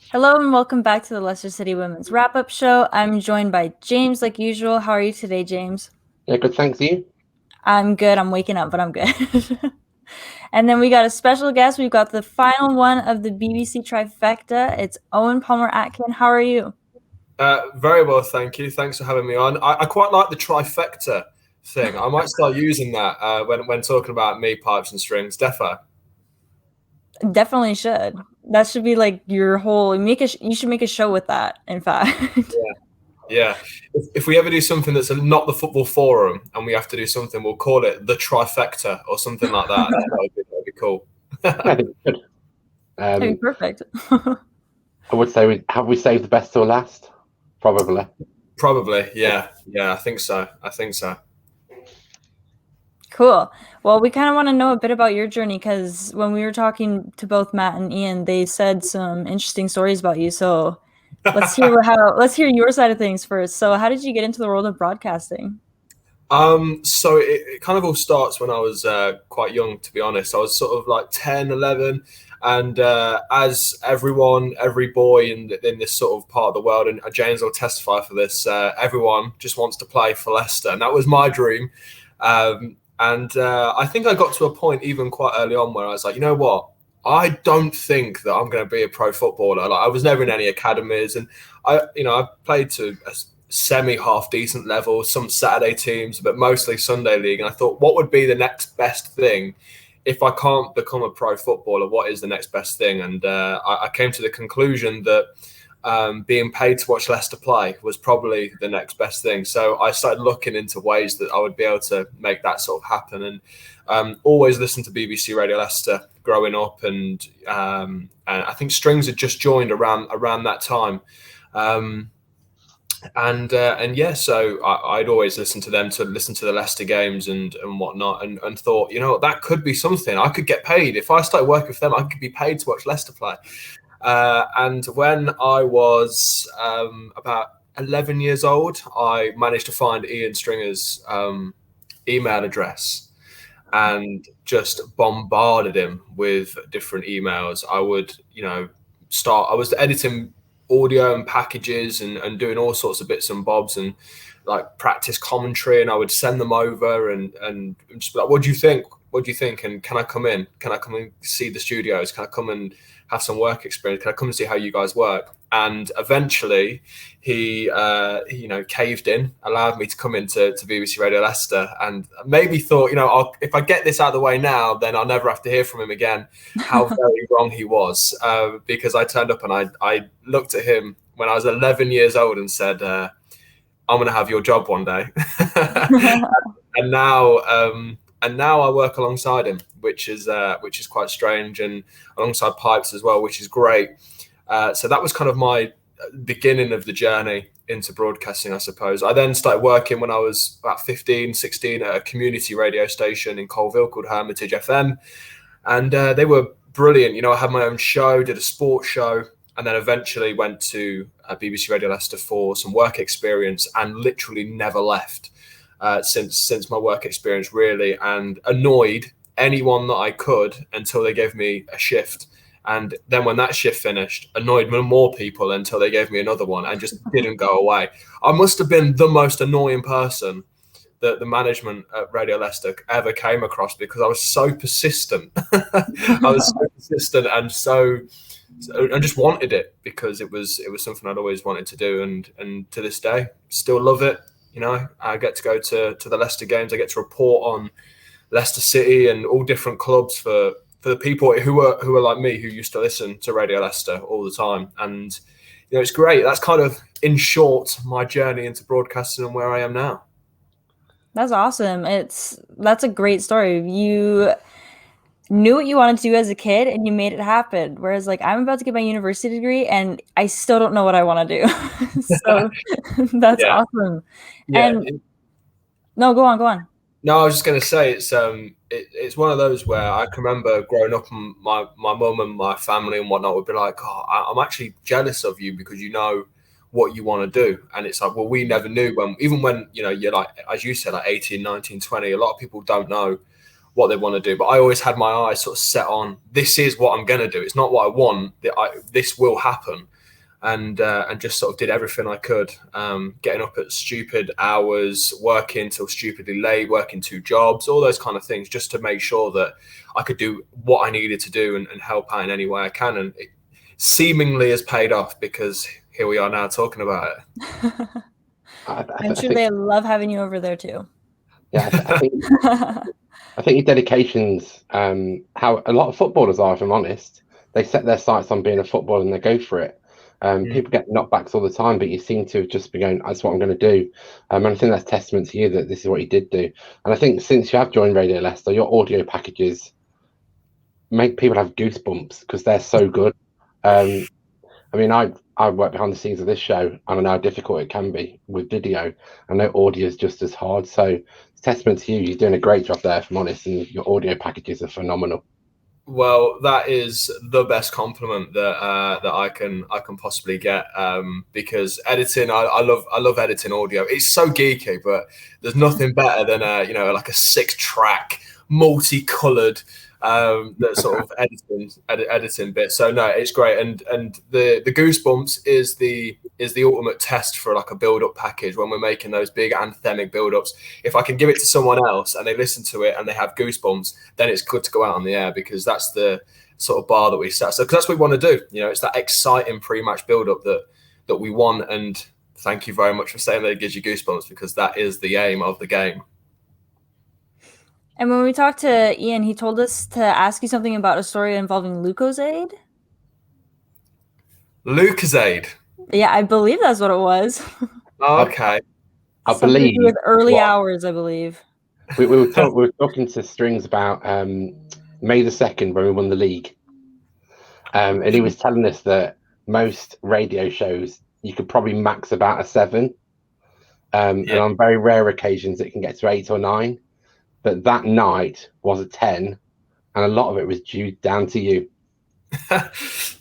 Hello and welcome back to the Leicester City Women's Wrap-Up Show. I'm joined by James like usual. How are you today, James? Yeah, good. Thanks, you. I'm good. I'm waking up, but I'm good. And then we got a special guest. We've got the final one of the BBC Trifecta. It's Owynn Palmer-Atkin. How are you? Very well, thank you. Thanks for having me on. I quite like the trifecta thing. I might start using that when talking about me, pipes and strings. Defo. Definitely should. That should be like your whole you should make a show with that, in fact. Yeah. If we ever do something that's not the football forum and we have to do something, we'll call it the trifecta or something like that. That'd be cool. Yeah, I think it's good. That'd be perfect. I would say have we saved the best till last? Probably. Probably, yeah. I think so. Cool. Well, we kind of want to know a bit about your journey because when we were talking to both Matt and Ian, they said some interesting stories about you. So let's hear your side of things first. So how did you get into the world of broadcasting? So it kind of all starts when I was quite young, to be honest. I was sort of like 10, 11. And as every boy in this sort of part of the world, and James will testify for this, everyone just wants to play for Leicester. And that was my dream. I think I got to a point even quite early on where I was like, you know what? I don't think that I'm going to be a pro footballer. Like, I was never in any academies, and I played to a semi-half decent level, some Saturday teams, but mostly Sunday league. And I thought, what would be the next best thing if I can't become a pro footballer? What is the next best thing? And I came to the conclusion that being paid to watch Leicester play was probably the next best thing. So I started looking into ways that I would be able to make that sort of happen. And always listened to BBC Radio Leicester growing up, and I think Strings had just joined around that time. So I'd always listen to them, to listen to the Leicester games and whatnot, and thought, you know, that could be something. I could get paid if I started working with them. I could be paid to watch Leicester play. And when I was about 11 years old, I managed to find Ian Stringer's email address and just bombarded him with different emails. I would, I was editing audio and packages and doing all sorts of bits and bobs and like practice commentary, and I would send them over and just be like, what do you think? And can I come in? Can I come and see the studios? Can I come and have some work experience? Can I come and see how you guys work? And eventually he caved in, allowed me to come into BBC Radio Leicester, and maybe thought, if I get this out of the way now, then I'll never have to hear from him again. How very wrong he was, because I turned up and I looked at him when I was 11 years old and said, I'm going to have your job one day. and now I work alongside him, which is quite strange, and alongside Pipes as well, which is great. So that was kind of my beginning of the journey into broadcasting, I suppose. I then started working when I was about 15, 16 at a community radio station in Colville called Hermitage FM. And they were brilliant. I had my own show, did a sports show, and then eventually went to BBC Radio Leicester for some work experience and literally never left since my work experience, really, and annoyed anyone that I could until they gave me a shift. And then when that shift finished, annoyed more people until they gave me another one, and just didn't go away. I must have been the most annoying person that the management at Radio Leicester ever came across, because I was so persistent. I was so persistent and I just wanted it because it was something I'd always wanted to do, and to this day still love it. I get to go to the Leicester games. I get to report on Leicester City and all different clubs for the people who are like me, who used to listen to Radio Leicester all the time. And it's great. That's kind of, in short, my journey into broadcasting and where I am now. That's awesome. That's a great story. You knew what you wanted to do as a kid and you made it happen. Whereas like I'm about to get my university degree and I still don't know what I want to do. So that's awesome. Yeah. And no, go on. No, I was just going to say it's one of those where I can remember growing up, and my mum and my family and whatnot would be like, "Oh, I'm actually jealous of you because you know what you want to do." And it's like, well, we never knew when you're like, as you said, like 18, 19, 20. A lot of people don't know what they want to do, but I always had my eyes sort of set on, this is what I'm going to do. It's not what I want. This will happen. and just sort of did everything I could, getting up at stupid hours, working till stupidly late, working 2 jobs, all those kind of things, just to make sure that I could do what I needed to do and help out in any way I can. And it seemingly has paid off, because here we are now talking about it. I'm sure they love having you over there too. Yeah, I think your dedication's how a lot of footballers are, if I'm honest. They set their sights on being a footballer and they go for it. People get knockbacks all the time, but you seem to have just be going, that's what I'm going to do. And I think that's testament to you that this is what you did do. And I think since you have joined Radio Leicester, your audio packages make people have goosebumps because they're so good. I mean, I work behind the scenes of this show, and I know how difficult it can be with video. I know audio is just as hard. So it's testament to you. You're doing a great job there, if I'm honest, and your audio packages are phenomenal. Well, that is the best compliment that I can possibly get, because editing, I love editing audio. It's so geeky, but there's nothing better than like a 6-track, multicolored that sort of editing bit. So no, it's great, and the goosebumps is the ultimate test for like a build-up package when we're making those big anthemic build-ups. If I can give it to someone else and they listen to it and they have goosebumps, then it's good to go out on the air, because that's the sort of bar that we set. So because that's what we want to do, it's that exciting pre-match build-up that we want. And thank you very much for saying that it gives you goosebumps, because that is the aim of the game. And when we talked to Ian, he told us to ask you something about a story involving Lucozade. Lucozade? Yeah, I believe that's what it was. Oh, okay. I Something believe to do with early hours, I believe. We were talking to Strings about May the 2nd when we won the league. And he was telling us that most radio shows, you could probably max about a 7. And on very rare occasions, it can get to 8 or 9. But that night was a 10, and a lot of it was due down to you.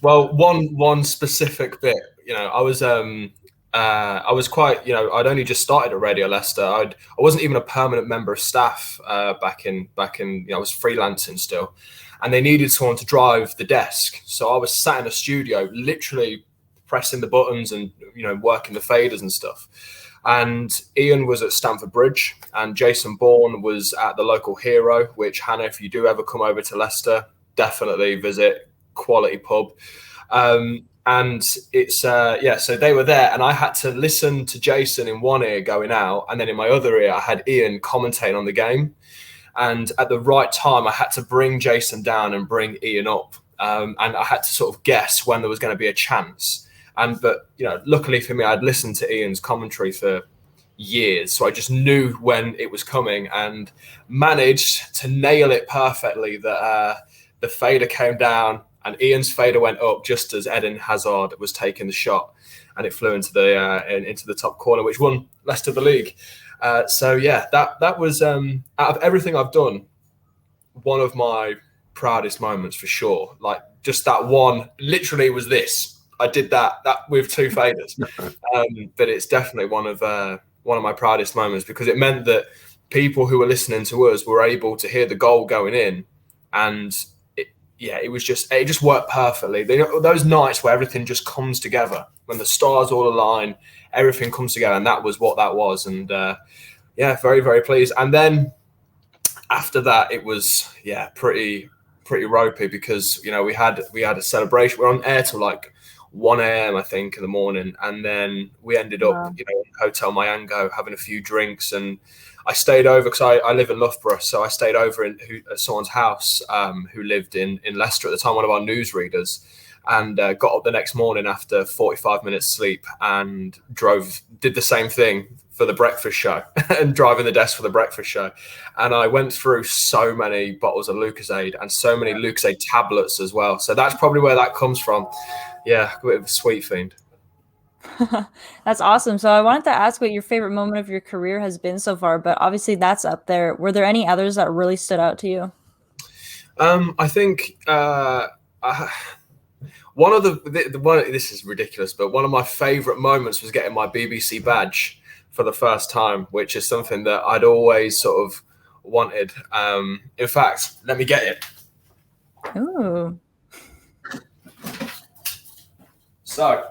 Well, one specific bit, I was quite, I'd only just started at Radio Leicester. I wasn't even a permanent member of staff back in I was freelancing still, and they needed someone to drive the desk. So I was sat in a studio, literally pressing the buttons and working the faders and stuff. And Ian was at Stamford Bridge, and Jason Bourne was at the local Hero, which, Hannah, if you do ever come over to Leicester, definitely visit. Quality pub. And it's so they were there, and I had to listen to Jason in one ear going out, and then in my other ear I had Ian commentating on the game. And at the right time I had to bring Jason down and bring Ian up, and I had to sort of guess when there was going to be a chance. But luckily for me, I'd listened to Ian's commentary for years, so I just knew when it was coming and managed to nail it perfectly. That the fader came down and Ian's fader went up just as Eden Hazard was taking the shot, and it flew into the top corner, which won Leicester the league. So yeah, that was out of everything I've done, one of my proudest moments for sure. Like, just that one, literally was this. I did that with 2 faders, but it's definitely one of my proudest moments, because it meant that people who were listening to us were able to hear the goal going in, and it just worked perfectly. Those nights where everything just comes together, when the stars all align, everything comes together, and that was what that was. And very, very pleased. And then after that, it was pretty ropey, because we had a celebration. We were on air till like 1 a.m. I think in the morning, and then we ended up in Hotel Mayango having a few drinks, and I stayed over because I live in Loughborough, so I stayed over at someone's house who lived in Leicester at the time, one of our newsreaders, and got up the next morning after 45 minutes sleep and did the same thing for the breakfast show and driving the desk for the breakfast show. And I went through so many bottles of Lucozade and so many Lucozade tablets as well. So that's probably where that comes from. Yeah, a bit of a sweet fiend. That's awesome. So I wanted to ask what your favorite moment of your career has been so far, but obviously that's up there. Were there any others that really stood out to you? I think one of this is ridiculous, but one of my favorite moments was getting my BBC badge for the first time, which is something that I'd always sort of wanted. In fact, let me get it. Ooh. So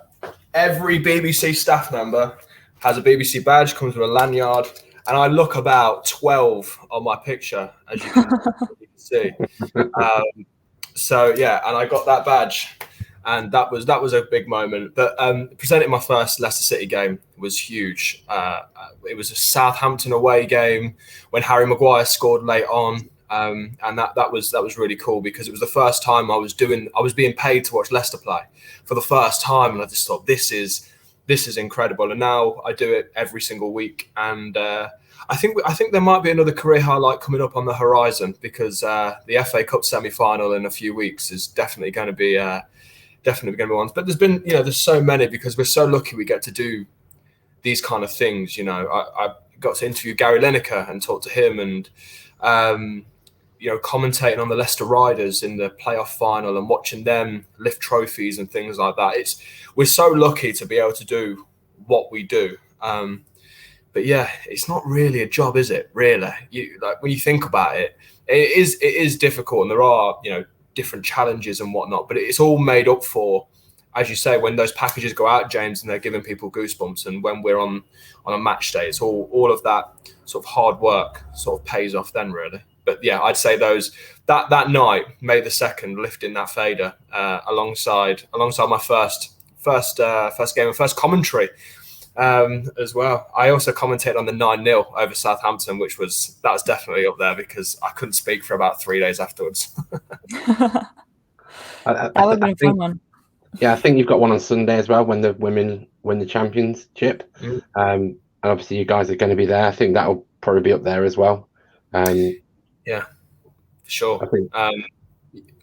every BBC staff member has a BBC badge, comes with a lanyard, and I look about 12 on my picture, as you can see. So yeah, and I got that badge, and that was a big moment. But presenting my first Leicester City game was huge. It was a Southampton away game when Harry Maguire scored late on. And that was really cool because it was the first time I was being paid to watch Leicester play for the first time, and I just thought this is incredible. And now I do it every single week, and I think there might be another career highlight coming up on the horizon because the FA Cup semi-final in a few weeks is definitely going to be one. But there's so many because we're so lucky we get to do these kind of things. I got to interview Gary Lineker and talk to him, and commentating on the Leicester Riders in the playoff final and watching them lift trophies and things like that. We're so lucky to be able to do what we do. But yeah, it's not really a job, is it? Really, when you think about it, it is difficult, and there are different challenges and whatnot. But it's all made up for, as you say, when those packages go out, James, and they're giving people goosebumps, and when we're on a match day, it's all of that sort of hard work sort of pays off then, really. But yeah, I'd say that night, May the 2nd, lifting that fader alongside my first game and first commentary as well. I also commented on the 9-0 over Southampton, that was definitely up there because I couldn't speak for about 3 days afterwards. That would be a fun one. Yeah, I think you've got one on Sunday as well when the women win the championship. And obviously you guys are going to be there. I think that'll probably be up there as well. Yeah, for sure. I think,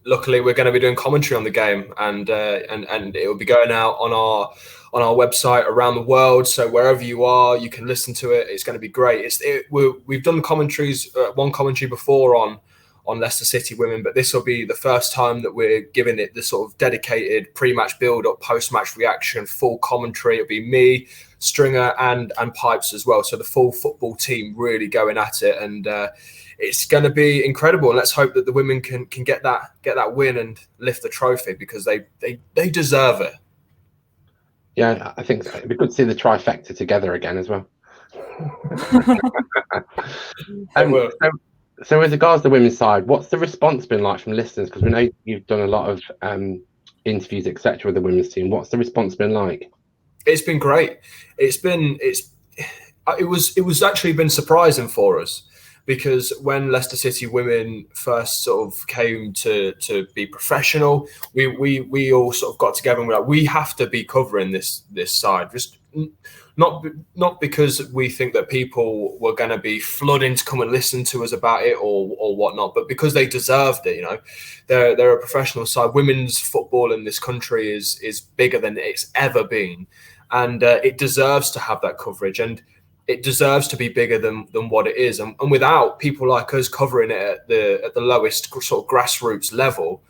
luckily, we're going to be doing commentary on the game, and it will be going out on our website around the world. So wherever you are, you can listen to it. It's going to be great. We've done commentaries, one commentary before on Leicester City women, but this will be the first time that we're giving it the sort of dedicated pre-match build-up, post-match reaction, full commentary. It'll be me, Stringer, and Pipes as well. So the full football team really going at it, and it's going to be incredible. And let's hope that the women can get that win and lift the trophy because they deserve it. Yeah, I think it'd be good to see the trifecta together again as well. So with regards to the women's side, what's the response been like from listeners? Because we know you've done a lot of interviews, etc., with the women's team. What's the response been like? It's been great. It was actually been surprising for us because when Leicester City women first sort of came to be professional, we all sort of got together and we're like, we have to be covering this side. Just not because we think that people were going to be flooding to come and listen to us about it or whatnot, but because they deserved it. They're a professional side. Women's football in this country is bigger than it's ever been, and it deserves to have that coverage, and it deserves to be bigger than what it is. And without people like us covering it at the lowest sort of grassroots level,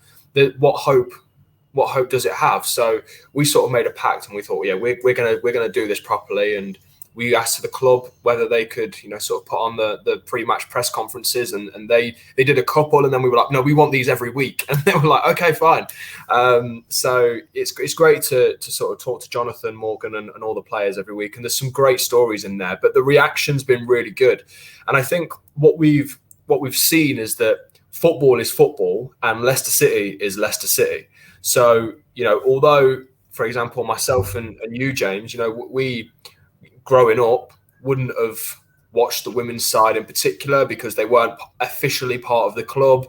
what hope does it have? So we sort of made a pact, and we thought, yeah, we're gonna do this properly. And we asked the club whether they could, sort of put on the pre-match press conferences, and they did a couple, and then we were like, no, we want these every week, and they were like, okay, fine. So it's great to sort of talk to Jonathan Morgan and all the players every week, and there's some great stories in there. But the reaction's been really good, and I think what we've seen is that football is football, and Leicester City is Leicester City. So, although, for example, myself and you, James, we growing up wouldn't have watched the women's side in particular because they weren't officially part of the club.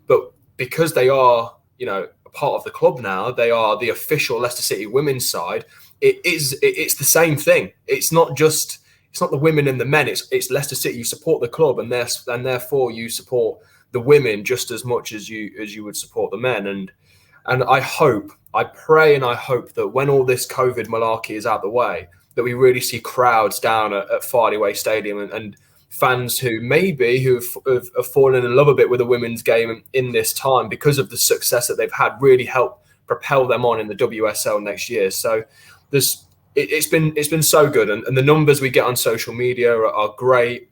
But because they are, a part of the club now, they are the official Leicester City women's side. It's the same thing. It's not the women and the men. It's Leicester City. You support the club, and therefore you support the women just as much as you would support the men. And I pray and I hope that when all this COVID malarkey is out the way, that we really see crowds down at Farley Way Stadium and fans who have fallen in love a bit with the women's game in this time because of the success that they've had really help propel them on in the WSL next year. So it's been so good. And the numbers we get on social media are great.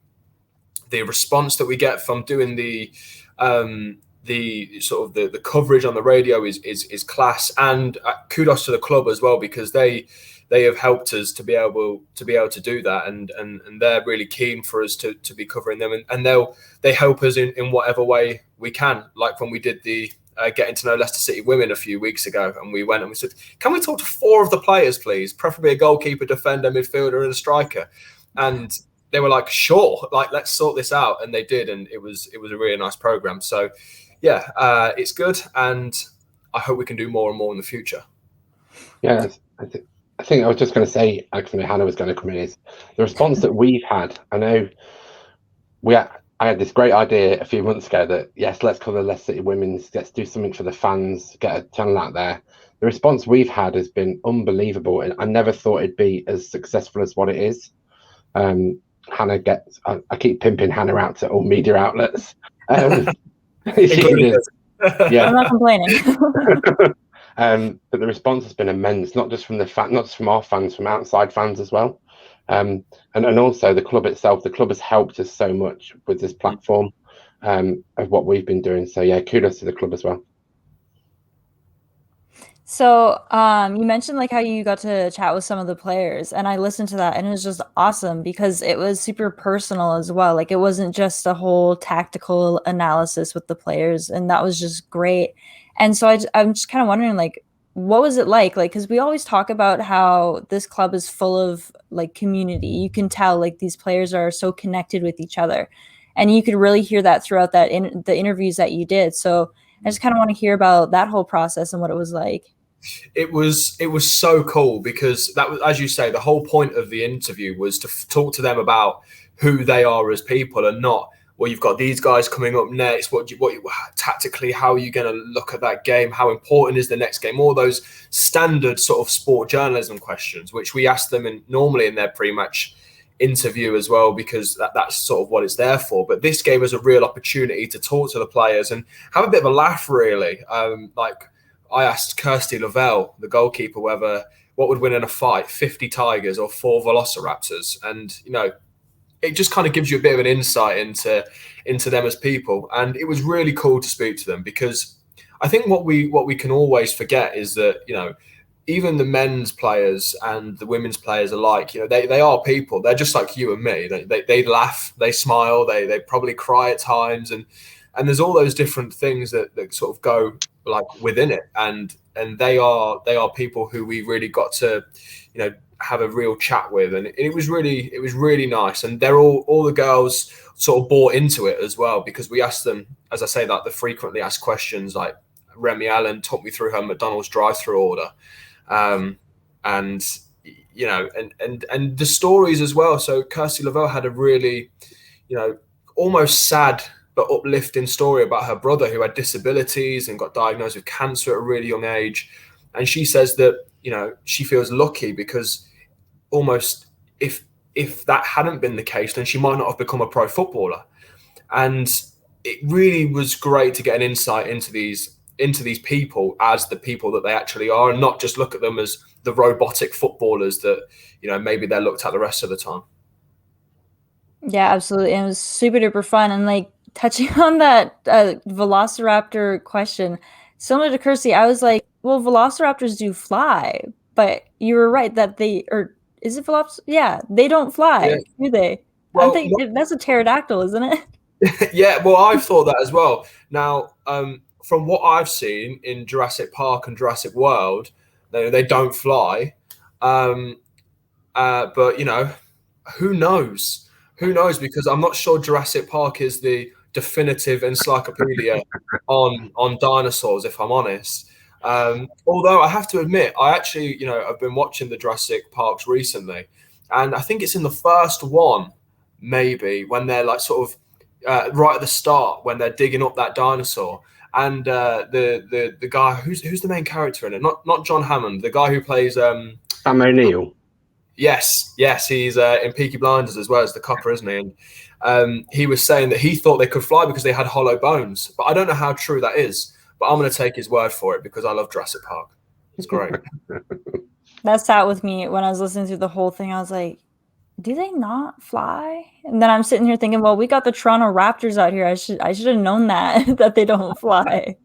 The response that we get from doing the the sort of the coverage on the radio is class, and kudos to the club as well, because they have helped us to be able to do that, and they're really keen for us to be covering them, and they help us in whatever way we can. Like when we did the getting to know Leicester City women a few weeks ago, and we went and we said, can we talk to 4 of the players, please? Preferably a goalkeeper, defender, midfielder, and a striker. And they were like, sure, like let's sort this out, and they did, and it was a really nice program. So yeah, it's good, and I hope we can do more and more in the future. Yeah, I think I was just going to say, actually, Hannah was going to come in, is the response that we've had. I know I had this great idea a few months ago that, yes, let's cover the Leicester City women's, let's do something for the fans, get a channel out there. The response we've had has been unbelievable, and I never thought it'd be as successful as what it is. Hannah I keep pimping Hannah out to all media outlets. Yeah, I'm not complaining. But the response has been immense, not just from our fans, from outside fans as well. And also the club itself. The club has helped us so much with this platform of what we've been doing. So yeah, kudos to the club as well. So you mentioned like how you got to chat with some of the players, and I listened to that, and it was just awesome because it was super personal as well. Like it wasn't just a whole tactical analysis with the players, and that was just great. And so I'm just kind of wondering, like, what was it like? Like, because we always talk about how this club is full of like community. You can tell like these players are so connected with each other, and you could really hear that throughout the interviews that you did. So I just kind of want to hear about that whole process and what it was like. It was so cool, because that was, as you say, the whole point of the interview was to talk to them about who they are as people, and not, well, you've got these guys coming up next. What tactically, how are you going to look at that game? How important is the next game? All those standard sort of sport journalism questions, which we ask them normally in their pre-match interview as well, because that's sort of what it's there for. But this gave us a real opportunity to talk to the players and have a bit of a laugh, really. Like I asked Kirsty Lavelle, the goalkeeper, what would win in a fight, 50 tigers or 4 velociraptors, and it just kind of gives you a bit of an insight into them as people. And it was really cool to speak to them, because I think what we can always forget is that, even the men's players and the women's players alike, they are people. They're just like you and me. They laugh, they smile, they probably cry at times, and there's all those different things that sort of go like within it. And they are people who we really got to, have a real chat with, and it was really nice. And they're all the girls sort of bought into it as well, because we asked them, as I say, like the frequently asked questions. Like Remy Allen took me through her McDonald's drive-through order, and the stories as well. So Kirsty Lavelle had a really, almost sad but uplifting story about her brother who had disabilities and got diagnosed with cancer at a really young age. And she says that, she feels lucky because almost if that hadn't been the case, then she might not have become a pro footballer. And it really was great to get an insight into these people as the people that they actually are, and not just look at them as the robotic footballers that, maybe they're looked at the rest of the time. Yeah, absolutely. And it was super duper fun. And like touching on that Velociraptor question, similar to Kirsty, I was like, well, Velociraptors do fly, but you were right that is it Velociraptor? Yeah, they don't fly, do they? Well, that's a pterodactyl, isn't it? Yeah, well, I've thought that as well. Now, from what I've seen in Jurassic Park and Jurassic World, they don't fly. But who knows? Who knows? Because I'm not sure Jurassic Park is the definitive encyclopedia on dinosaurs, if I'm honest. Although I have to admit, I actually, I've been watching the Jurassic Parks recently, and I think it's in the first one, maybe, when they're like sort of right at the start, when they're digging up that dinosaur, and the guy who's the main character in it, not John Hammond, the guy who plays Sam O'Neill. Yes, he's in Peaky Blinders as well as the copper, isn't he? And he was saying that he thought they could fly because they had hollow bones, but I don't know how true that is. But I'm going to take his word for it because I love Jurassic Park. It's great. That sat with me when I was listening through the whole thing. I was like, do they not fly? And then I'm sitting here thinking, well, we got the Toronto Raptors out here. I should have known that that they don't fly.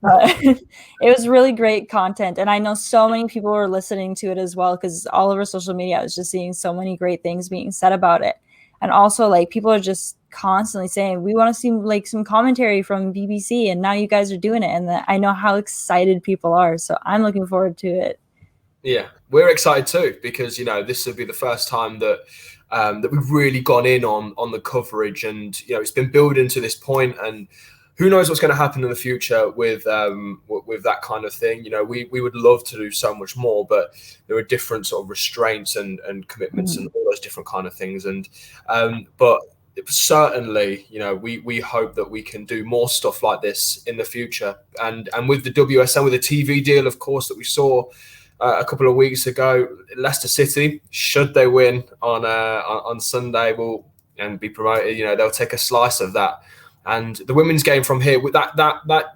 It was really great content, and I know so many people were listening to it as well, because all over social media I was just seeing so many great things being said about it. And also, like, people are just constantly saying, we want to see like some commentary from BBC, and now you guys are doing it, and I know how excited people are, so I'm looking forward to it. Yeah, we're excited too, because this will be the first time that that we've really gone in on the coverage, and it's been building to this point, and who knows what's going to happen in the future with that kind of thing. We would love to do so much more, but there are different sort of restraints and commitments and all those different kind of things. And but certainly, we hope that we can do more stuff like this in the future. And with the WSL, with the TV deal, of course, that we saw a couple of weeks ago, Leicester City, should they win on Sunday, and be promoted, they'll take a slice of that. And the women's game from here, with that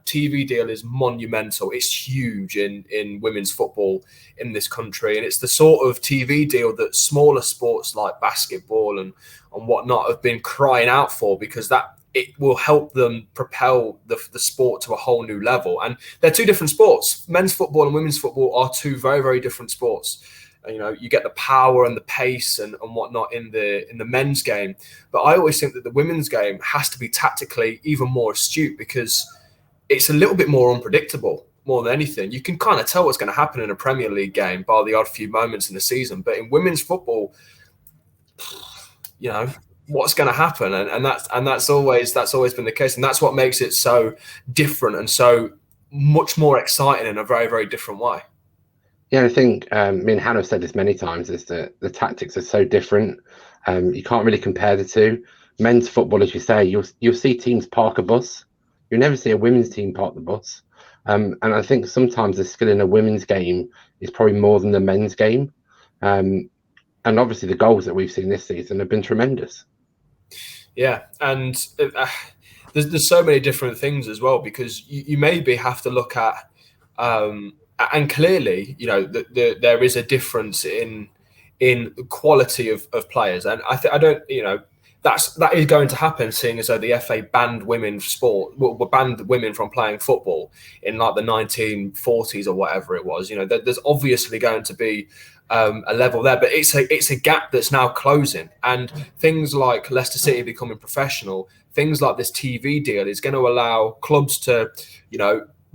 TV deal is monumental. It's huge in women's football in this country, and it's the sort of TV deal that smaller sports like basketball and whatnot have been crying out for, because it will help them propel the sport to a whole new level. And they're two different sports. Men's football and women's football are two very, very different sports. You get the power and the pace and whatnot in the men's game. But I always think that the women's game has to be tactically even more astute, because it's a little bit more unpredictable more than anything. You can kind of tell what's going to happen in a Premier League game by the odd few moments in the season. But in women's football, what's going to happen? And that's always been the case. And that's what makes it so different and so much more exciting in a very, very different way. Yeah, I think me and Hannah have said this many times, is that the tactics are so different. You can't really compare the two. Men's football, as you say, you'll see teams park a bus. You'll never see a women's team park the bus. And I think sometimes the skill in a women's game is probably more than the men's game. And obviously the goals that we've seen this season have been tremendous. Yeah, and there's so many different things as well, because you maybe have to look at and clearly, there is a difference in quality of players, and I don't, that is going to happen, seeing as though the FA banned women banned women from playing football in like the 1940s or whatever it was. There's obviously going to be a level there, but it's a gap that's now closing. And things like Leicester City becoming professional, things like this TV deal is going to allow clubs to,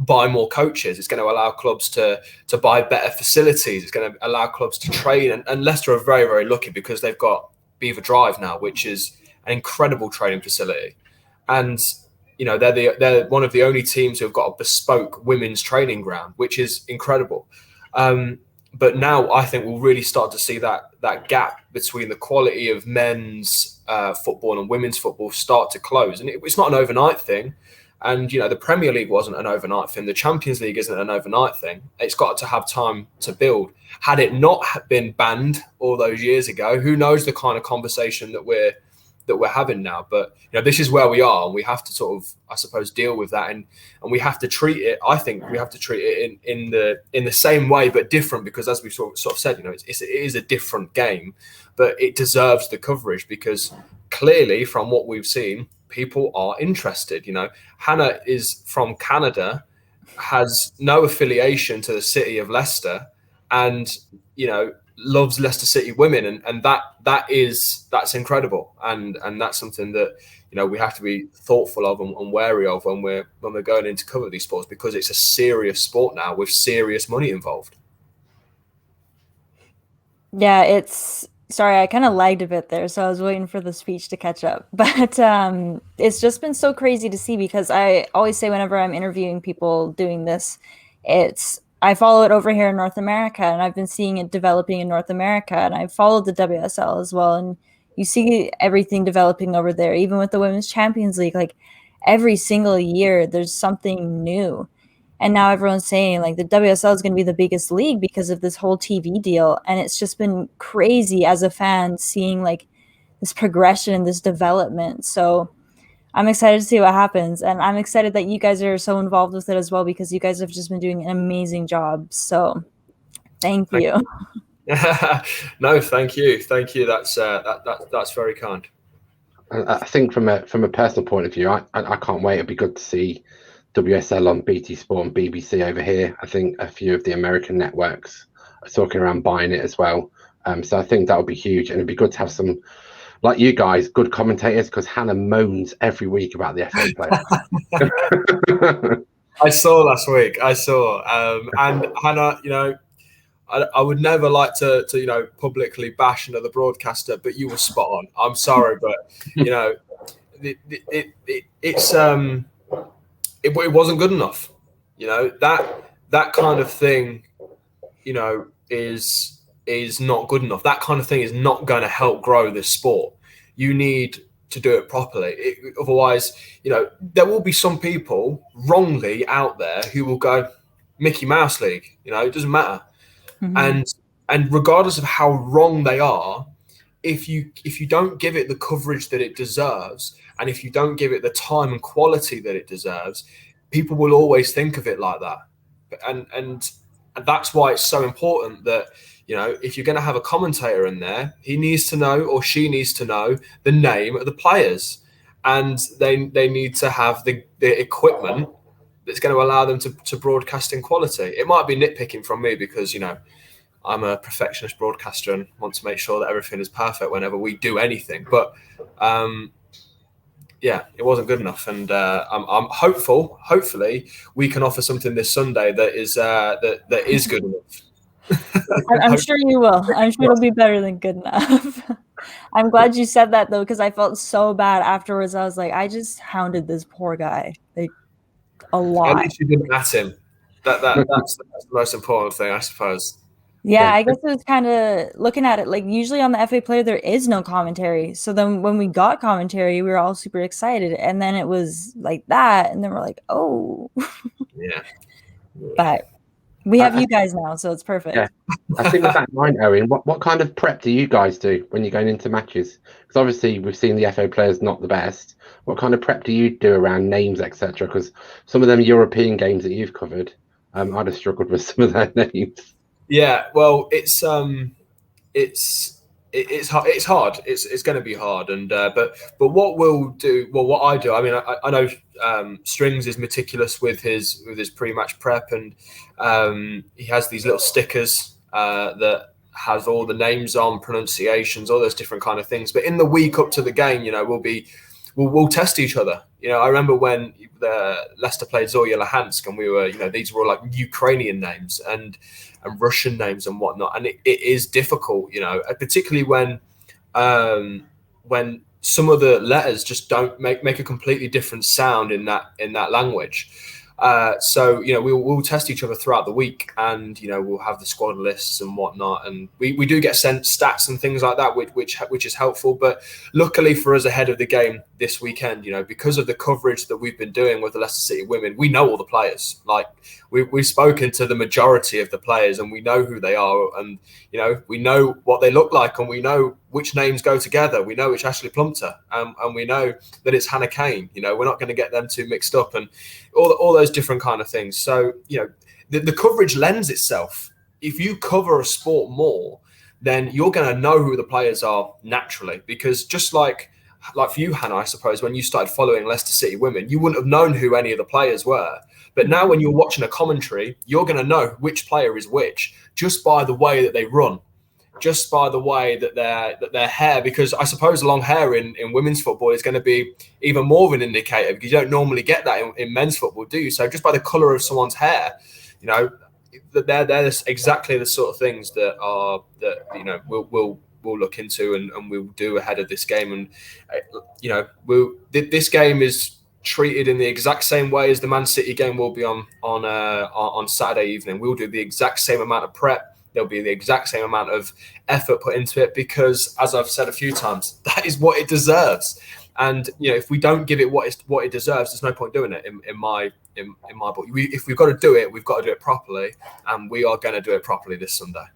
buy more coaches. It's going to allow clubs to buy better facilities. It's going to allow clubs to train. And Leicester are very, very lucky, because they've got Beaver Drive now, which is an incredible training facility. And, they're one of the only teams who have got a bespoke women's training ground, which is incredible. But now I think we'll really start to see that gap between the quality of men's football and women's football start to close. And it's not an overnight thing. And, the Premier League wasn't an overnight thing. The Champions League isn't an overnight thing. It's got to have time to build. Had it not been banned all those years ago, who knows the kind of conversation that we're having now. But, this is where we are, and we have to sort of, I suppose, deal with that. And we have to treat it, I think we have to treat it in the same way, but different, because as we sort of said, it is a different game, but it deserves the coverage, because clearly from what we've seen, people are interested. Hannah is from Canada, has no affiliation to the city of Leicester, and loves Leicester City women, and that's incredible, and that's something that we have to be thoughtful of and wary of when we're going in to cover these sports, because it's a serious sport now with serious money involved. Yeah, sorry, I kind of lagged a bit there, so I was waiting for the speech to catch up. But it's just been so crazy to see, because I always say whenever I'm interviewing people doing this, I follow it over here in North America, and I've been seeing it developing in North America, and I've followed the WSL as well, and you see everything developing over there, even with the Women's Champions League. Like, every single year, there's something new. And now everyone's saying like the WSL is going to be the biggest league because of this whole TV deal. And it's just been crazy as a fan seeing like this progression and this development. So I'm excited to see what happens. And I'm excited that you guys are so involved with it as well, because you guys have just been doing an amazing job. So thank you. No, thank you. That's very kind. I think from a personal point of view, I can't wait. It'd be good to see WSL on BT Sport and BBC over here. I think a few of the American networks are talking around buying it as well. So I think that would be huge, and it'd be good to have some, like you guys, good commentators, because Hannah moans every week about the FA players. I saw last week. And Hannah, I would never like to publicly bash another broadcaster, but you were spot on. I'm sorry, but it wasn't good enough. That kind of thing, is not good enough. That kind of thing is not going to help grow this sport. You need to do it properly. Otherwise, there will be some people wrongly out there who will go Mickey Mouse League. It doesn't matter. Mm-hmm. And regardless of how wrong they are, if you don't give it the coverage that it deserves, and if you don't give it the time and quality that it deserves, people will always think of it like that. And that's why it's so important that, if you're going to have a commentator in there, he needs to know, or she needs to know, the name of the players, and they need to have the equipment that's going to allow them to broadcast in quality. It might be nitpicking from me because, I'm a perfectionist broadcaster and want to make sure that everything is perfect whenever we do anything. But it wasn't good enough, and I'm hopeful. Hopefully, we can offer something this Sunday that is that is good enough. I'm sure you will. I'm sure it'll be better than good enough. I'm glad you said that, though, because I felt so bad afterwards. I was like, I just hounded this poor guy a lot. At least you didn't at him. That's the most important thing, I suppose. Yeah, I guess it was kind of looking at it like usually on the FA Player there is no commentary. So then when we got commentary, we were all super excited, and then it was like that, and then we're like, oh, yeah. But we have you guys now, so it's perfect. Yeah. I think with that in mind, Owynn, what kind of prep do you guys do when you're going into matches? Because obviously we've seen the FA players not the best. What kind of prep do you do around names, etc.? Because some of them European games that you've covered, I'd have struggled with some of their names. Yeah, well, it's hard. It's going to be hard, and but what we'll do, what I do. I mean, I know Strings is meticulous with his pre-match prep, and he has these little stickers that has all the names on, pronunciations, all those different kind of things. But in the week up to the game, we'll test each other. I remember when the Leicester played Zorya Luhansk, and we were, these were all like Ukrainian names and Russian names and whatnot, and it is difficult, particularly when some of the letters just don't make a completely different sound in that language. So we'll test each other throughout the week, and we'll have the squad lists and whatnot, and we do get sent stats and things like that, which is helpful. But luckily for us, ahead of the game this weekend, because of the coverage that we've been doing with the Leicester City women, we know all the players. Like we've spoken to the majority of the players, and we know who they are, and we know what they look like, and we know which names go together. We know it's Ashley Plumpter, and we know that it's Hannah Kane. We're not going to get them two mixed up, and all those different kind of things. So the coverage lends itself. If you cover a sport more, then you're going to know who the players are naturally, because just like for you, Hannah, I suppose when you started following Leicester City women, you wouldn't have known who any of the players were. But now when you're watching a commentary, you're going to know which player is which just by the way that they run, just by the way that their hair, because I suppose long hair in women's football is going to be even more of an indicator, because you don't normally get that in men's football, do you? So just by the colour of someone's hair, they're exactly the sort of things that we'll look into and we'll do ahead of this game. And this game is treated in the exact same way as the Man City game will be on Saturday evening. We'll do the exact same amount of prep. There'll be the exact same amount of effort put into it, because, as I've said a few times, that is what it deserves. And if we don't give it what it deserves, there's no point doing it. In my book, if we've got to do it, we've got to do it properly, and we are going to do it properly this Sunday.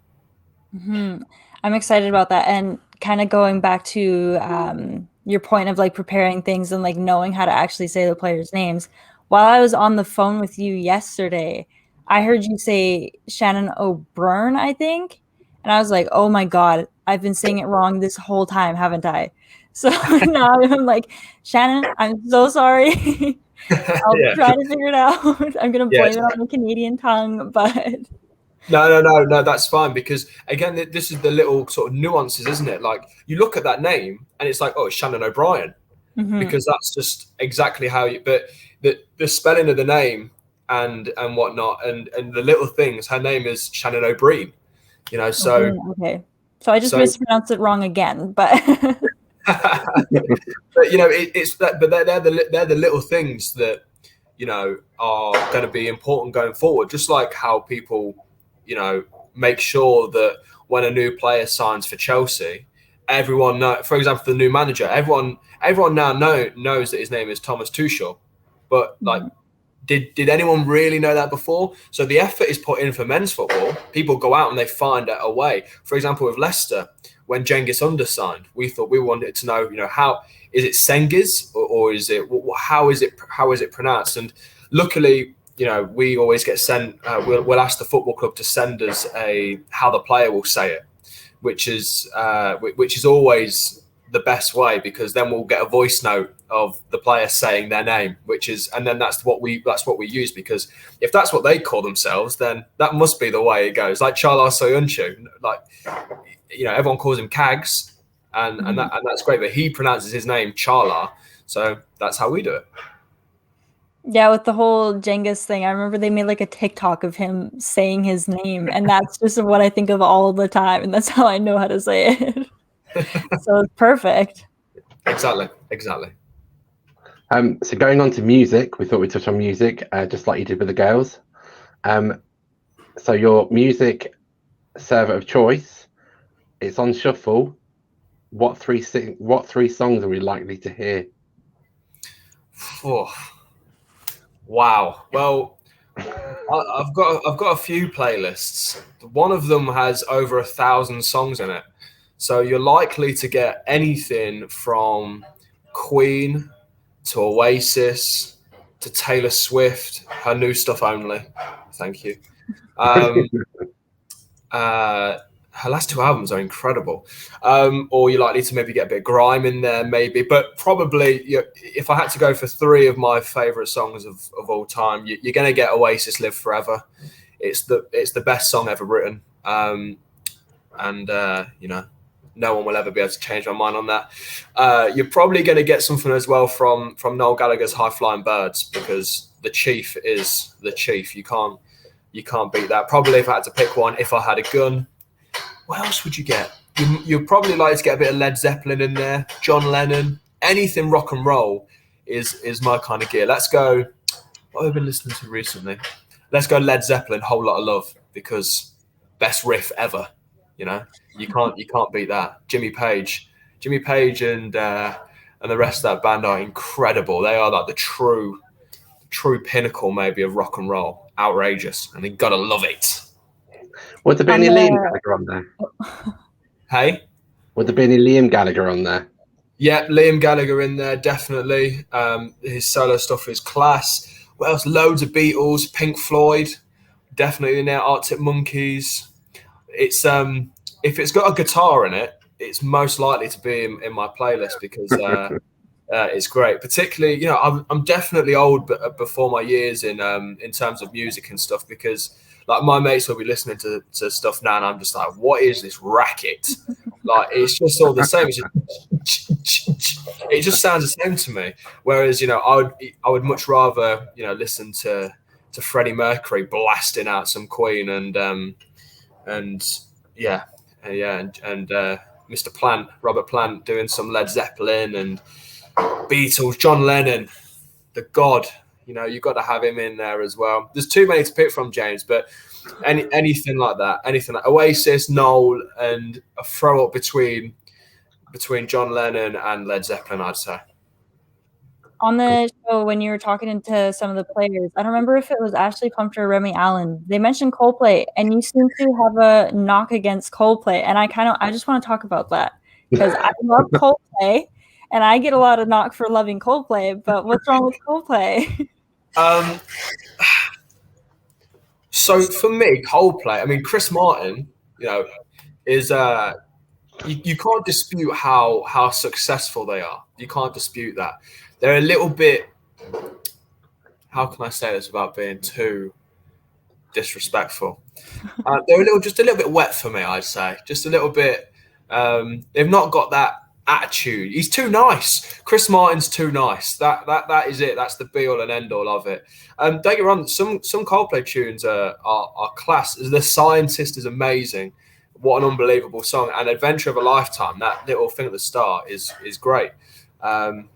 Mm-hmm. I'm excited about that, and kind of going back to your point of like preparing things and like knowing how to actually say the players' names. While I was on the phone with you yesterday, I heard you say Shannon O'Byrne, I think, And I was like, oh my God, I've been saying it wrong this whole time, haven't I? So now I'm like, Shannon, I'm so sorry. I'll try to figure it out. I'm going to blame it on the Canadian tongue, but... No, that's fine, because again, this is the little sort of nuances, isn't it? Like, you look at that name and it's like, oh, it's Shannon O'Brien, because that's just exactly how you. But the spelling of the name and whatnot, and the little things. Her name is Shannon O'Brien, you know. So okay, so I just mispronounced it wrong again, but. But you know, it's that. But they're the little things that, you know, are going to be important going forward. Just like how people, you know, make sure that when a new player signs for Chelsea, everyone know, for example, the new manager, everyone now knows that his name is Thomas Tuchel. But like, did anyone really know that before? So the effort is put in for men's football. People go out and they find a way. For example, with Leicester, when Cengiz Under signed, we wanted to know, you know, how is it Cengiz or is it, how is it pronounced? And luckily, you know, we always get sent. We'll ask the football club to send us how the player will say it, which is always the best way, because then we'll get a voice note of the player saying their name, and then that's what we use, because if that's what they call themselves, then that must be the way it goes. Like Chala Soyuncu, like, you know, everyone calls him Kags, and that's great, but he pronounces his name Chala, so that's how we do it. Yeah, with the whole Cengiz thing, I remember they made like a TikTok of him saying his name, and that's just what I think of all the time, and that's how I know how to say it. So it's perfect. Exactly. So going on to music, we thought we'd touch on music, just like you did with the girls. So your music server of choice, it's on shuffle. What three songs are we likely to hear? Oh, wow. Well, I've got a few playlists. One of them has over 1,000 songs in it, so you're likely to get anything from Queen to Oasis to Taylor Swift, her new stuff only. Thank you. Her last 2 albums are incredible. Or you're likely to maybe get a bit of grime in there, maybe. But probably, if I had to go for 3 of my favourite songs of all time, you're going to get Oasis Live Forever. It's the best song ever written. You know, no one will ever be able to change my mind on that. You're probably going to get something as well from Noel Gallagher's High Flying Birds, because the Chief is the Chief. You can't beat that. Probably, if I had to pick one, If I Had a Gun. What else would you get? You'd probably like to get a bit of Led Zeppelin in there, John Lennon. Anything rock and roll is my kind of gear. Let's go. What have I been listening to recently? Let's go Led Zeppelin, Whole Lot of Love, because best riff ever. You know, you can't beat that. Jimmy Page, and the rest of that band are incredible. They are like the true pinnacle, maybe, of rock and roll. Outrageous, and you gotta love it. Would there be any Liam Gallagher on there? Hey? Would there be any Liam Gallagher on there? Yeah, Liam Gallagher in there, definitely. His solo stuff is class. What else? Loads of Beatles, Pink Floyd, definitely in there. Arctic Monkeys. It's if it's got a guitar in it, it's most likely to be in my playlist, because it's great. Particularly, you know, I'm definitely old, but before my years in terms of music and stuff, because like my mates will be listening to stuff now, and I'm just like, what is this racket? Like, it's just all the same. It just sounds the same to me. Whereas, you know, I would much rather, you know, listen to Freddie Mercury blasting out some Queen and Mr. Plant, Robert Plant, doing some Led Zeppelin, and Beatles, John Lennon, the God. You know, you've got to have him in there as well. There's too many to pick from, James, but anything like that, anything like Oasis, Noel, and a throw up between John Lennon and Led Zeppelin, I'd say. On the show, when you were talking to some of the players, I don't remember if it was Ashley Pumpter or Remy Allen. They mentioned Coldplay, and you seem to have a knock against Coldplay, and I just want to talk about that, because I love Coldplay, and I get a lot of knock for loving Coldplay. But what's wrong with Coldplay? So for me, Coldplay, I mean, Chris Martin, you know, is you can't dispute how successful they are. You can't dispute that. They're a little bit, how can I say this without being too disrespectful? They're just a little bit wet for me, I'd say. Just a little bit. They've not got that attitude. He's too nice. Chris Martin's too nice. That is it. That's the be all and end all of it. Don't get me wrong. Some Coldplay tunes are class. The Scientist is amazing. What an unbelievable song. And Adventure of a Lifetime, that little thing at the start is great.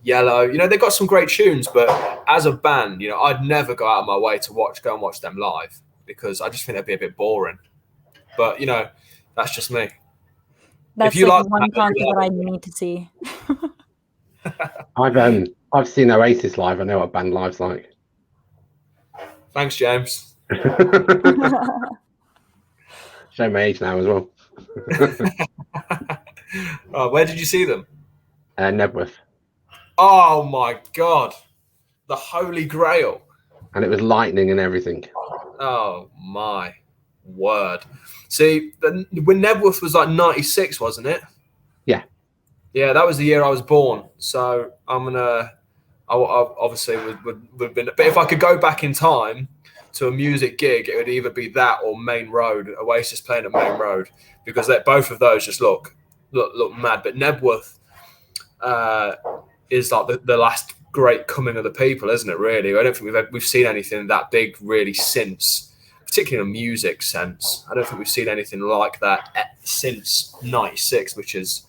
Yellow, they've got some great tunes, but as a band, I'd never go out of my way to go and watch them live, because I just think that'd be a bit boring. But that's just me. That's if you like one concert that I need to see. I've seen Oasis live. I know what band live's like. Thanks, James. Show my age now as well. Where did you see them? Nebworth. Oh my God, the Holy Grail. And it was lightning and everything. Oh my word. See, when Nebworth was like 96, wasn't it? Yeah. Yeah, that was the year I was born. So I obviously would have been, but if I could go back in time to a music gig, it would either be that or Main Road, Oasis playing at Main Road, because both of those just look mad. But Nebworth is like the last great coming of the people, isn't it? Really, I don't think we've seen anything that big really since, particularly in a music sense. I don't think we've seen anything like that since '96, which is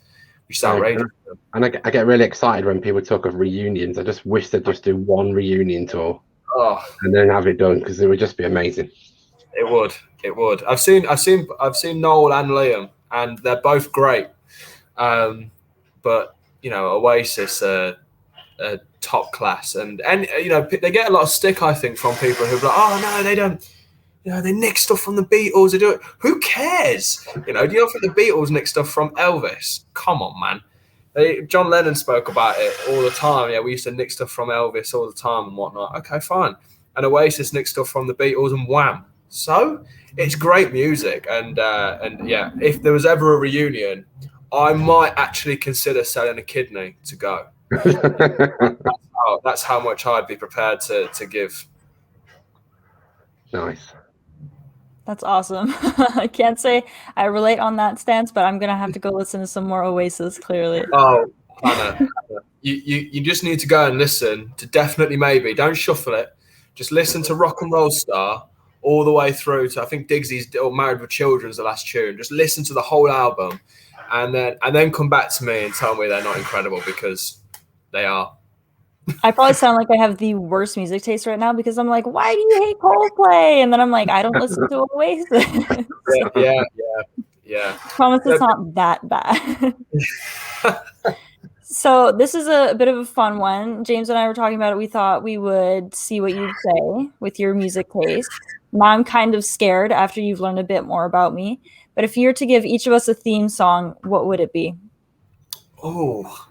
outrageous. And I get really excited when people talk of reunions. I just wish they'd just do one reunion tour, and then have it done, because it would just be amazing. It would. I've seen Noel and Liam, and they're both great. But Oasis are top class, and they get a lot of stick, I think, from people who are like, oh no, they don't. They nick stuff from the Beatles. They do it. Who cares? Do you not think the Beatles nick stuff from Elvis? Come on, man. John Lennon spoke about it all the time. Yeah, we used to nick stuff from Elvis all the time and whatnot. Okay, fine. And Oasis nick stuff from the Beatles and Wham. So it's great music. And yeah, if there was ever a reunion, I might actually consider selling a kidney to go. That's how much I'd be prepared to give. Nice. That's awesome. I can't say I relate on that stance, but I'm gonna have to go listen to some more Oasis. Clearly. Oh, Hannah, you just need to go and listen to Definitely Maybe. Don't shuffle it. Just listen to Rock and Roll Star all the way through to, I think, Digsy's Married with Children's the last tune. Just listen to the whole album, and then come back to me and tell me they're not incredible, because they are. I probably sound like I have the worst music taste right now, because I'm like, why do you hate Coldplay? And then I'm like, I don't listen to Oasis. Yeah. Promise it's not that bad. So this is a bit of a fun one. James and I were talking about it. We thought we would see what you'd say with your music taste. Now I'm kind of scared after you've learned a bit more about me. But if you were to give each of us a theme song, what would it be? Oh.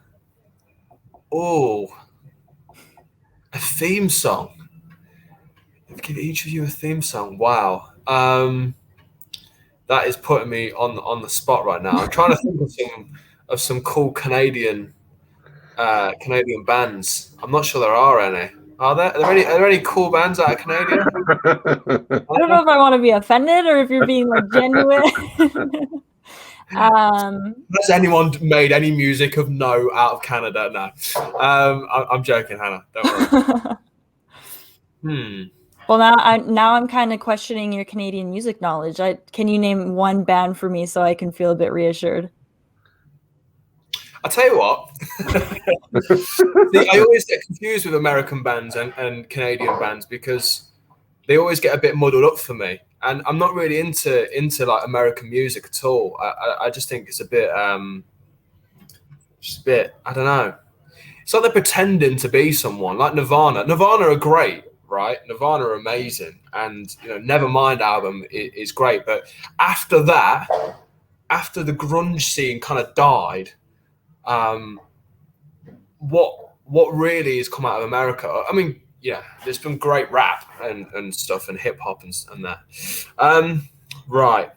A theme song. Give each of you a theme song. Wow. That is putting me on the spot right now. I'm trying to think of some cool Canadian bands. I'm not sure there are any. Are there any cool bands out of Canada? I don't know if I want to be offended or if you're being like genuine. Has anyone made any music of note out of Canada? No. I'm joking, Hannah. Don't worry. Well, now I'm kind of questioning your Canadian music knowledge. Can you name one band for me so I can feel a bit reassured? I'll tell you what. See, I always get confused with American bands and Canadian bands, because they always get a bit muddled up for me. And I'm not really into like American music at all. I just think it's a bit, I don't know. It's like they're pretending to be someone, like Nirvana. Nirvana are great, right? Nirvana are amazing. And, Nevermind album is great. But after that, after the grunge scene kind of died, what really has come out of America? I mean, yeah, there's been great rap and stuff and hip hop and that. Right.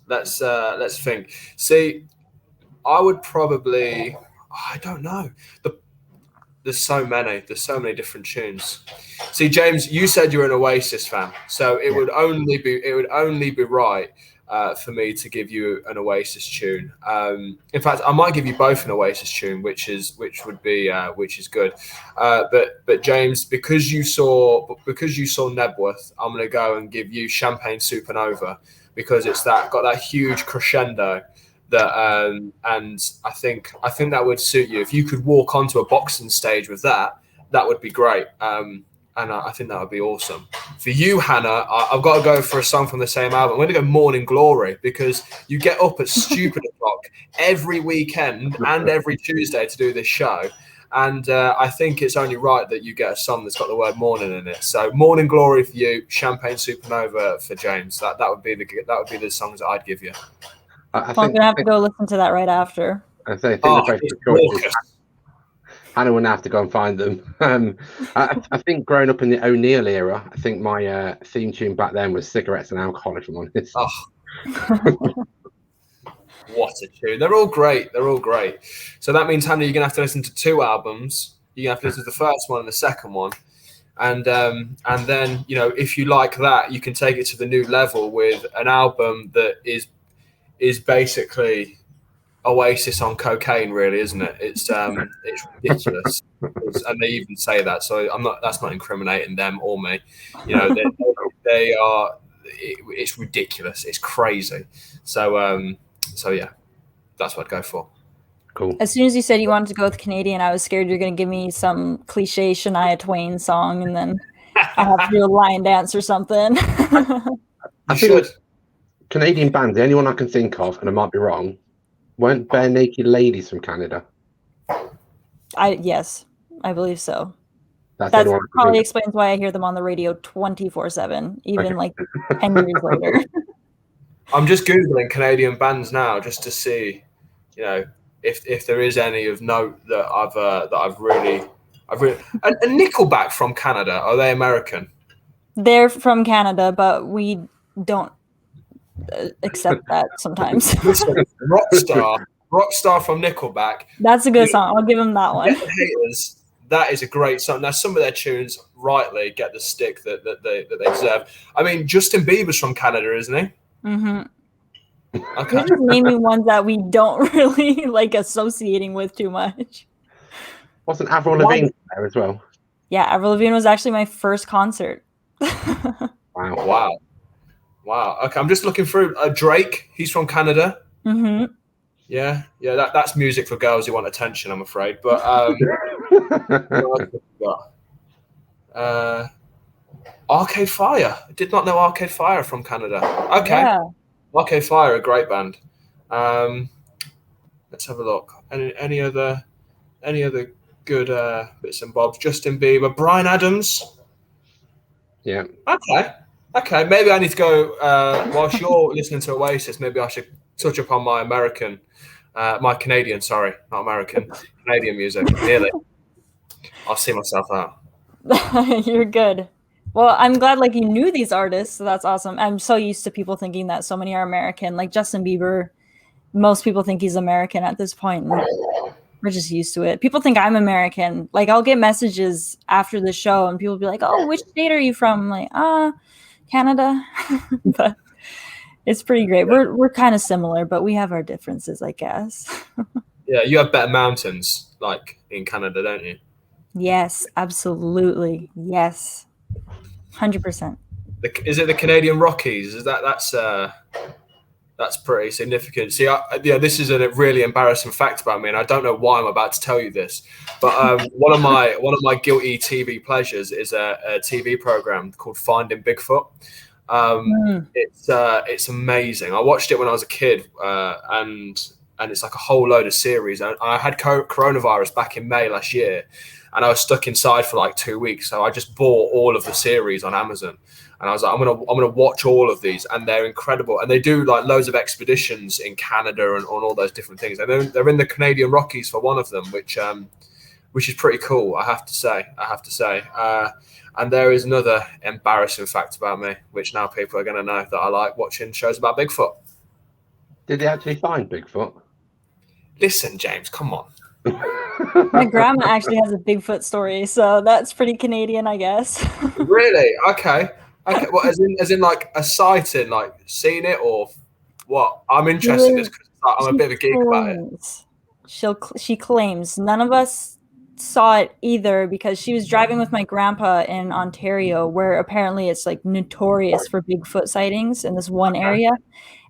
Let's think. See, I would probably. I don't know. There's so many different tunes. See, James, you said you're an Oasis fan, so it would only be right for me to give you an Oasis tune. In fact, I might give you both an Oasis tune, which is good. But James, because you saw Nebworth, I'm going to go and give you Champagne Supernova, because it's got that huge crescendo. And I think that would suit you. If you could walk onto a boxing stage with that would be great. And I think that would be awesome. For you, Hannah, I've got to go for a song from the same album. I'm going to go Morning Glory, because you get up at stupid o'clock every weekend and every Tuesday to do this show. And I think it's only right that you get a song that's got the word morning in it. So Morning Glory for you, Champagne Supernova for James. That would be the songs that I'd give you. I'm going to have to go listen to that right after. I think they're both good choices. Hannah will have to go and find them. I think growing up in the O'Neill era, I think my theme tune back then was Cigarettes and Alcohol, if I'm honest. Oh. What a tune. They're all great. So that means, Hannah, you're going to have to listen to 2 albums. You're going to have to listen to the first one and the second one. And then, if you like that, you can take it to the new level with an album that is basically Oasis on cocaine, really, isn't it? It's ridiculous, and they even say that. So that's not incriminating them or me. They are. It's ridiculous. It's crazy. So yeah, that's what I'd go for. Cool. As soon as you said you wanted to go with Canadian, I was scared you're going to give me some cliche Shania Twain song, and then I have to do a line dance or something. I think Canadian bands, the only one I can think of, and I might be wrong, weren't Bare Naked Ladies from Canada? Yes, I believe so. That probably explains why I hear them on the radio 24/7, even like 10 years later. I'm just Googling Canadian bands now just to see, if there is any of note that I've really. And Nickelback from Canada, are they American? They're from Canada, but we don't accept that sometimes. Rockstar from Nickelback. That's a good song. I'll give them that one. Get the haters. That is a great song. Now, some of their tunes rightly get the stick that they deserve. I mean, Justin Bieber's from Canada, isn't he? Mm-hmm. Okay. You're just naming ones that we don't really like associating with too much. Wasn't Avril Lavigne there as well? Yeah, Avril Lavigne was actually my first concert. Wow. Okay, I'm just looking through Drake. He's from Canada. Mm-hmm. Yeah. That's music for girls who want attention, I'm afraid. But Arcade Fire. I did not know Arcade Fire from Canada. Okay. Yeah. Arcade Fire, a great band. Let's have a look. Any other good bits and bobs? Justin Bieber, Bryan Adams. Yeah. Okay. Maybe I need to go whilst you're listening to Oasis. Maybe I should touch upon my Canadian. Sorry, not American. Canadian music. Nearly. I'll see myself out. You're good. Well, I'm glad you knew these artists, so that's awesome. I'm so used to people thinking that so many are American. Like Justin Bieber, most people think he's American at this point. And we're just used to it. People think I'm American. I'll get messages after the show and people will be like, "Oh, which state are you from?" I'm like, Canada. But it's pretty great. We're kind of similar, but we have our differences, I guess. Yeah, you have better mountains in Canada, don't you? Yes, absolutely. Yes. 100%. Is it the Canadian Rockies? That's pretty significant. See, this is a really embarrassing fact about me, and I don't know why I'm about to tell you this. But one of my guilty TV pleasures is a TV program called Finding Bigfoot. It's amazing. I watched it when I was a kid, and it's like a whole load of series. I had coronavirus back in May last year. And I was stuck inside for 2 weeks, so I just bought all of the series on Amazon. And I was like, I'm gonna watch all of these, and they're incredible. And they do loads of expeditions in Canada and on all those different things. And they're in the Canadian Rockies for one of them, which is pretty cool. I have to say. And there is another embarrassing fact about me, which now people are going to know, that I like watching shows about Bigfoot. Did they actually find Bigfoot? Listen, James, come on. My grandma actually has a Bigfoot story, so that's pretty Canadian, I guess. Really? Okay. Okay. Well, as in like a sighting, like seeing it, or what? I'm interested in this because I'm a bit of a geek about it. She claims none of us saw it either because she was driving with my grandpa in Ontario, where apparently it's like notorious for Bigfoot sightings in this one area.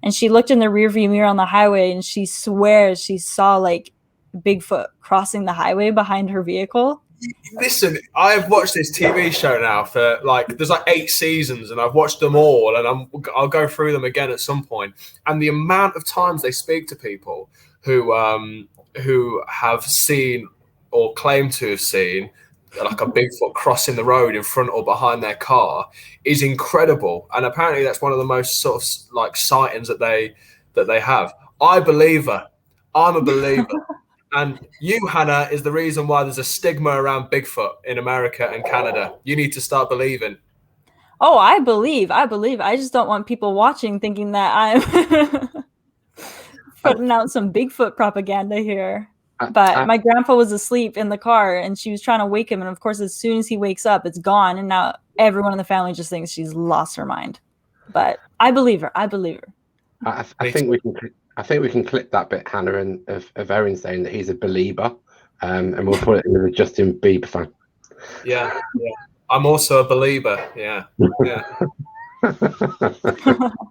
And she looked in the rearview mirror on the highway and she swears she saw like Bigfoot crossing the highway behind her vehicle. Listen, I've watched this TV show now for there's like 8 seasons, and I've watched them all, and I'll go through them again at some point. And the amount of times they speak to people who have seen or claim to have seen like a Bigfoot crossing the road in front or behind their car is incredible. And apparently that's one of the most sort of like sightings that they have. I believe her. I'm a believer. And you, Hannah, is the reason why there's a stigma around Bigfoot in America and Canada. You need to start believing. Oh, I believe. I just don't want people watching thinking that I'm putting out some Bigfoot propaganda here. But my grandpa was asleep in the car and she was trying to wake him. And of course, as soon as he wakes up, it's gone. And now everyone in the family just thinks she's lost her mind. But I believe her. I think we can clip that bit, Hannah, of Owynn saying that he's a believer, and we'll put it in the Justin Bieber fan. Yeah. I'm also a believer. Yeah.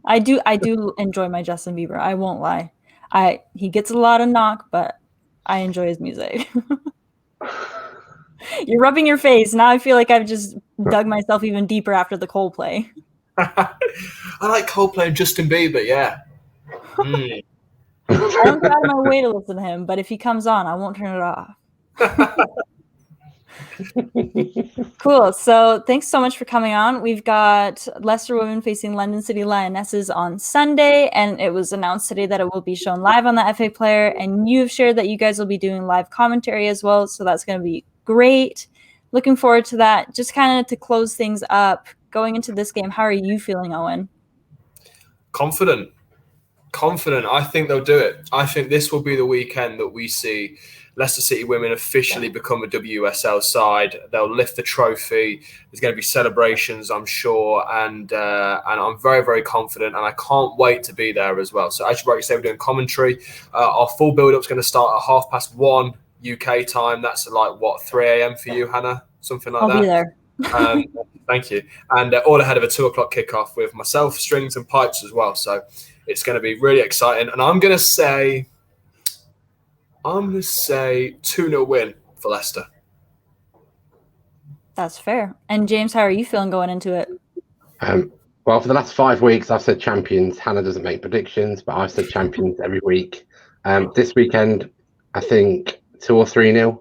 I do enjoy my Justin Bieber. I won't lie. He gets a lot of knock, but I enjoy his music. You're rubbing your face. Now I feel like I've just dug myself even deeper after the Coldplay. I like Coldplay and Justin Bieber, yeah. I don't go out of my way to listen to him, but if he comes on, I won't turn it off. Cool. So thanks so much for coming on. We've got Leicester women facing London City Lionesses on Sunday, and it was announced today that it will be shown live on the FA Player, and you've shared that you guys will be doing live commentary as well, so that's going to be great. Looking forward to that. Just kind of to close things up, going into this game, how are you feeling, Owynn? Confident. I think they'll do it. I think this will be the weekend that we see Leicester City women officially become a WSL side. They'll lift the trophy. There's going to be celebrations, I'm sure, and I'm very, very confident, and I can't wait to be there as well. So as you rightly say, we're doing commentary. Our full build-up is going to start at 1:30 UK time. That's like, what, 3 a.m. for you, Hannah? Something like that? I'll be there. Thank you. And all ahead of a 2 o'clock kickoff with myself, strings and pipes as well. So it's going to be really exciting. And I'm going to say 2-0 win for Leicester. That's fair. And James, how are you feeling going into it? Well, for the last 5 weeks, I've said champions. Hannah doesn't make predictions, but I've said champions every week. This weekend, I think 2 or 3-0.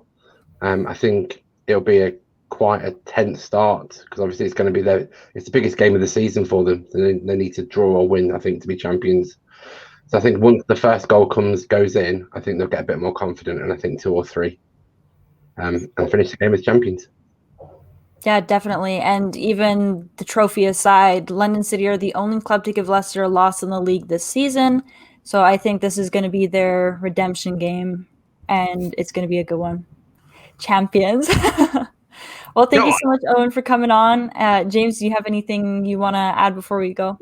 I think it'll be quite a tense start because obviously it's going to be it's the biggest game of the season for them. So they need to draw or win, I think, to be champions. So I think once the first goal goes in, I think they'll get a bit more confident, and I think 2 or 3, and finish the game as champions. Yeah, definitely. And even the trophy aside, London City are the only club to give Leicester a loss in the league this season. So I think this is going to be their redemption game, and it's going to be a good one. Champions. Well, thank you so much, Owynn, for coming on. James, do you have anything you want to add before we go?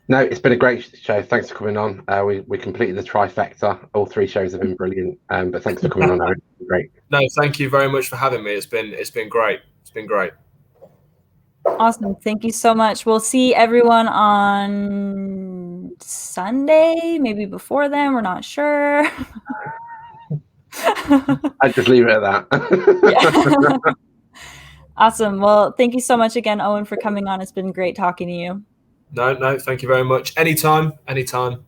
No, it's been a great show. Thanks for coming on. We completed the trifecta. All 3 shows have been brilliant. But thanks for coming on, Owynn. Great. No, thank you very much for having me. It's been great. It's been great. Awesome. Thank you so much. We'll see everyone on Sunday, maybe before then. We're not sure. I'd just leave it at that. Yeah. Awesome. Well, thank you so much again, Owynn, for coming on. It's been great talking to you. No, thank you very much. Anytime,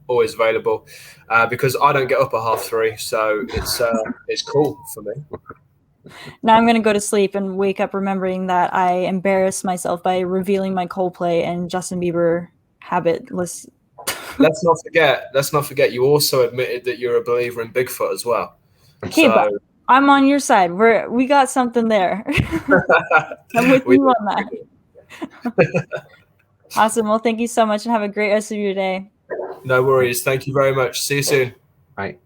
always available. Because I don't get up at 3:30, so it's cool for me. Now I'm going to go to sleep and wake up remembering that I embarrassed myself by revealing my Coldplay and Justin Bieber habit list. Let's not forget. You also admitted that you're a believer in Bigfoot as well. Okay, but I'm on your side. We got something there. I'm with you on that. Awesome. Well, thank you so much and have a great rest of your day. No worries. Thank you very much. See you soon. Right.